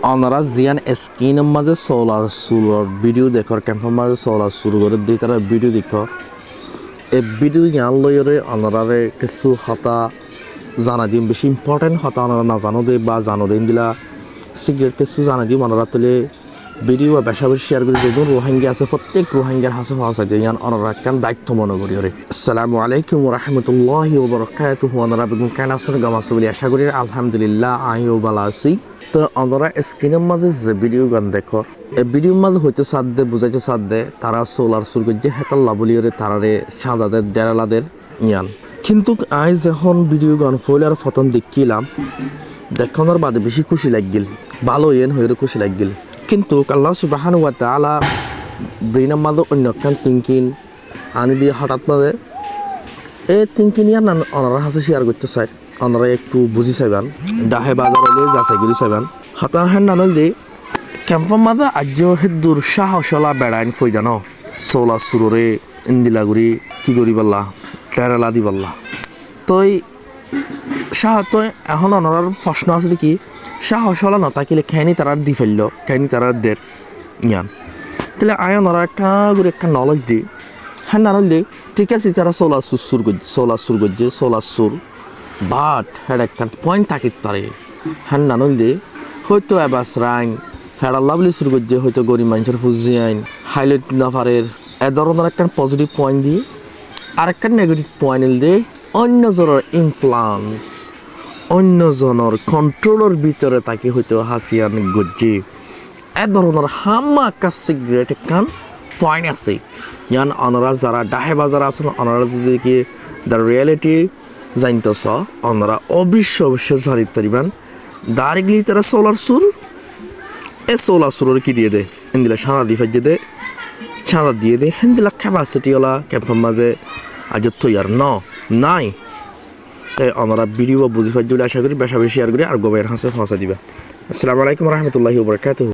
অনারা জিয়ান স্ক্রিনের মাঝে সোলার সুর ভিডিও দেখর ক্যাম্পের মাঝে সোলার সুর করে দিয়ে তারা ভিডিও দেখ এই ভিডিও জ্ঞান লইরে অনারারে কিছু হতা জানা দিম বেশি ইম্পর্টেন্ট হতা অনারা না জানো দে বা জানো দিন দিলা সিক্রেট কিছু জানা দিম অনারা তুলে ভিডিও বা বেশা বেশি শেয়ার করে যেহেতু রোহিঙ্গা আছে প্রত্যেক রোহিঙ্গার হাসে হাসা দিয়ে ইয়ান অনারা কেন দায়িত্ব মনে করি রে। আসসালামু আলাইকুম রহমতুল্লাহি ওয়া বারাকাতুহু। অনারা বেগুন কেন আসলে গামাসে বলি আশা করি আলহামদুলিল্লাহ আমিও ভালো আছি। তো অনারা স্ক্রিনের মাঝে যে ভিডিও গান দেখো এই ভিডিওর মাঝে হয়তো সাদ দে বুঝাইতে সাদ দে তারা সোলার সুর যে হেতাল্লা বলিওরে তারারে সাজাদের ডেরালাদের ইয়ান কিন্তু আজ যখন ভিডিও গান ফলে আর ফতন দেখিলাম দেখানোর বাদে বেশি খুশি লাগিল ভালো ইয়েন হয়ে খুশি লাগিল কিন্তু আল্লাহ সুবহানাহু ওয়া তাআলা ব্রেনের মাঝে অন্য একটা থিঙ্কিং আনি দিয়ে হঠাৎ মাঝে এই থিঙ্কিং ইয়ার না ওনারা হাসে শেয়ার করতে চাই ওনারা একটু বুঝি চাইবেন ডাহে বাজার হলে যাচাই করি চাইবেন হাতা হেন নানল দিয়ে ক্যাম্পের মাঝে আজ দূর সাহসলা বেড়াইন ফই জানো সোলা সুররে ইন্দিলাগুড়ি কি করি পাল্লা টেরালা দি পাল্লা তই তো এখন অনার প্রশ্ন আছে দেখি সাহসলা নতাকিলে খেনি তারার দি ফেললো খেনি তারার দের ইয়ান তাহলে আয় ওনারা একটা করে একটা নলেজ দিই হ্যাঁ নানল দিই ঠিক আছে তারা সোলার সুর করছে সোলার সুর বাট হ্যাঁ একটা পয়েন্ট থাকি তারে হ্যাঁ নানল দিই হয়তো এবাস রাং ফেরাল্লা বলে শুরু করছে হয়তো গরিব মানুষের ফুজি আইন হাইলাইট নাফারের এ ধরনের একটা পজিটিভ পয়েন্ট দিয়ে আর একটা নেগেটিভ পয়েন্ট দিয়ে অন্য জনের ইনফ্লুয়েন্স অন্য জনের কন্ট্রোলের ভিতরে তাকে হয়তো হাসিয়ান গজ্জে এ ধরনের হাম্মাকা সিগারেট একখান পয়েন্ট আছে ইয়ান অনারা যারা ডাহে বাজার আছেন অনারা যদি কি দ্য রিয়েলিটি জানতেছ অনারা অবশ্যই জানিতে পারিবেন ডাইরেক্টলি তারা সোলার সুর এ সোলার সুরের কি দিয়ে দে এন্দিলা সাদা দিয়ে ফেজে দে সাদা দিয়ে দে হেন্দিলা ক্যাপাসিটি ওলা ক্যাম্পের মাঝে আজ তৈয়ার নাই তাই আমরা ভিডিও বুঝি ফাইজ আশা করি বেশা বেশি শেয়ার করি আর গোবের হাসে ফাঁসা দিবা। আসসালামু আলাইকুম রহমতুল্লাহি ওয়া বারাকাতুহু।